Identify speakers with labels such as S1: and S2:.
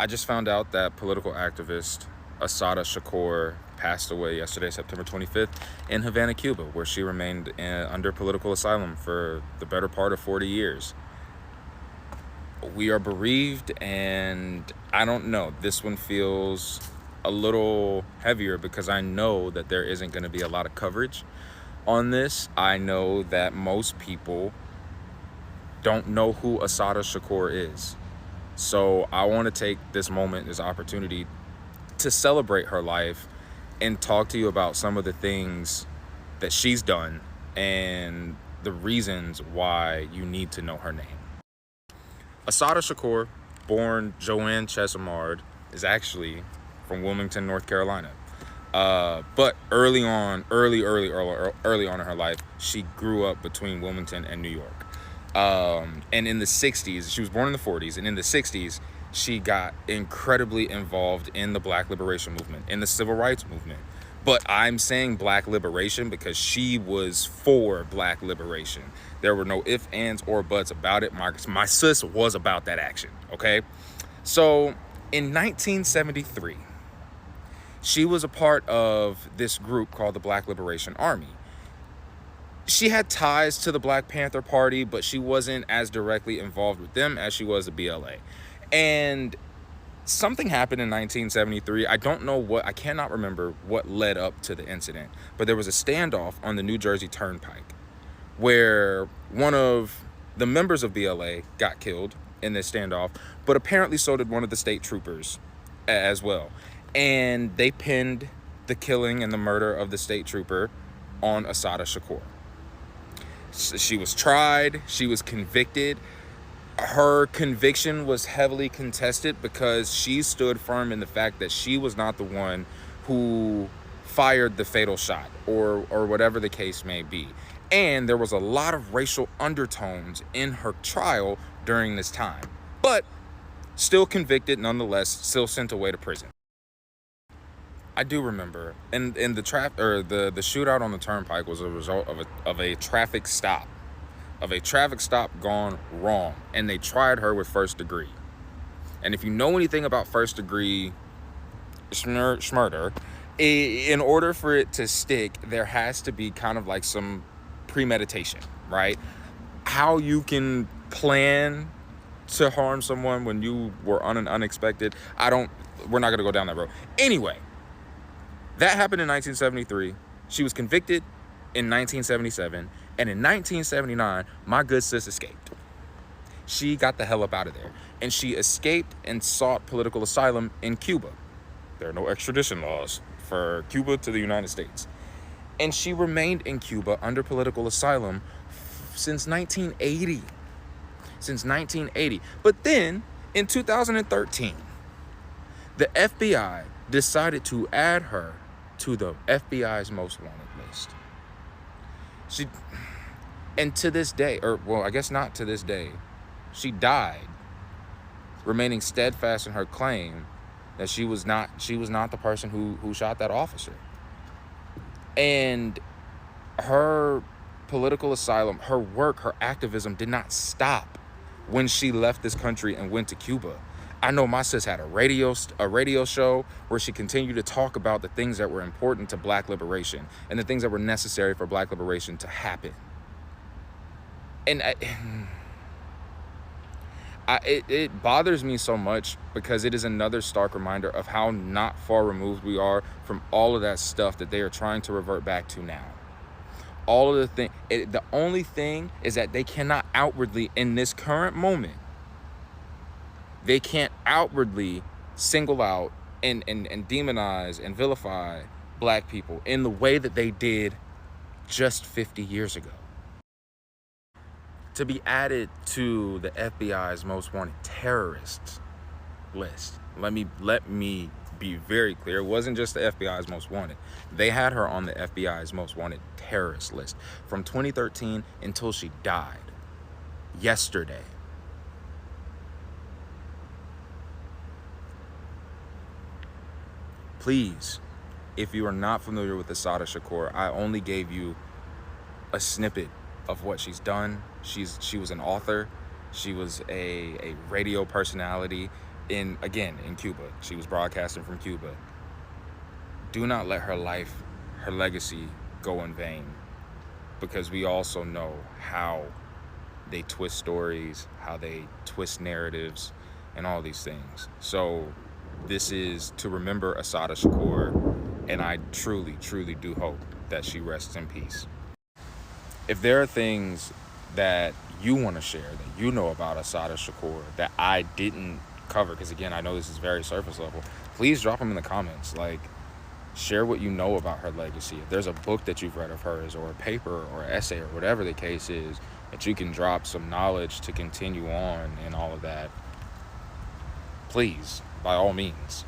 S1: I just found out that political activist Asada Shakur passed away yesterday, September 25th, in Havana, Cuba, where she remained under political asylum for the better part of 40 years. We are bereaved, and I don't know. This one feels a little heavier because I know that there isn't going to be a lot of coverage on this. I know that most people don't know who Asada Shakur is. So I want to take this moment, this opportunity to celebrate her life and talk to you about some of the things that she's done and the reasons why you need to know her name. Asada Shakur, born Joanne Chesimard, is actually from Wilmington, North Carolina. But early on in her life, she grew up between Wilmington and New York. And in the 60s, she was born in the 40s, and in the 60s, she got incredibly involved in the Black liberation movement, in the civil rights movement. But I'm saying Black liberation because she was for Black liberation. There were no ifs, ands, or buts about it. My sis was about that action, okay? So in 1973, she was a part of this group called the Black Liberation Army. She had ties to the Black Panther Party, but she wasn't as directly involved with them as she was the BLA. And something happened in 1973. I cannot remember what led up to the incident, but there was a standoff on the New Jersey Turnpike where one of the members of BLA got killed in this standoff, but apparently so did one of the state troopers as well. And they pinned the killing and the murder of the state trooper on Asada Shakur. She was tried, she was convicted. Her conviction was heavily contested because she stood firm in the fact that she was not the one who fired the fatal shot or whatever the case may be. And there was a lot of racial undertones in her trial during this time, but still convicted nonetheless, still sent away to prison. I do remember, and the shootout on the turnpike was a result of a traffic stop. Of a traffic stop gone wrong, and they tried her with first degree. And if you know anything about first degree murder, in order for it to stick, there has to be kind of like some premeditation, right? How you can plan to harm someone when you were unexpected, we're not gonna go down that road. Anyway, that happened in 1973. She was convicted in 1977. And in 1979, my good sis escaped. She got the hell up out of there. And she escaped and sought political asylum in Cuba. There are no extradition laws for Cuba to the United States. And she remained in Cuba under political asylum since 1980. Since 1980. But then, in 2013, the FBI decided to add her to the FBI's most wanted list. And to this day, I guess not to this day, she died, remaining steadfast in her claim that she was not the person who shot that officer. And her political asylum, her work, her activism did not stop when she left this country and went to Cuba. I know my sis had a radio show where she continued to talk about the things that were important to Black liberation and the things that were necessary for Black liberation to happen. And it bothers me so much because it is another stark reminder of how not far removed we are from all of that stuff that they are trying to revert back to now. All of the only thing is that they cannot outwardly, in this current moment, they can't outwardly single out and demonize and vilify Black people in the way that they did just 50 years ago. To be added to the FBI's most wanted terrorists list, let me be very clear. It wasn't just the FBI's most wanted. They had her on the FBI's most wanted terrorist list from 2013 until she died yesterday. Please, if you are not familiar with Asada Shakur, I only gave you a snippet of what she's done. She was an author. She was a radio personality. in Cuba. She was broadcasting from Cuba. Do not let her life, her legacy go in vain, because we also know how they twist stories, how they twist narratives, and all these things. So this is to remember Assata Shakur, and I truly, truly do hope that she rests in peace. If there are things that you want to share that you know about Assata Shakur that I didn't cover, because again, I know this is very surface level, please drop them in the comments. Like, share what you know about her legacy. If there's a book that you've read of hers, or a paper or essay, or whatever the case is, that you can drop some knowledge to continue on and all of that, please, by all means.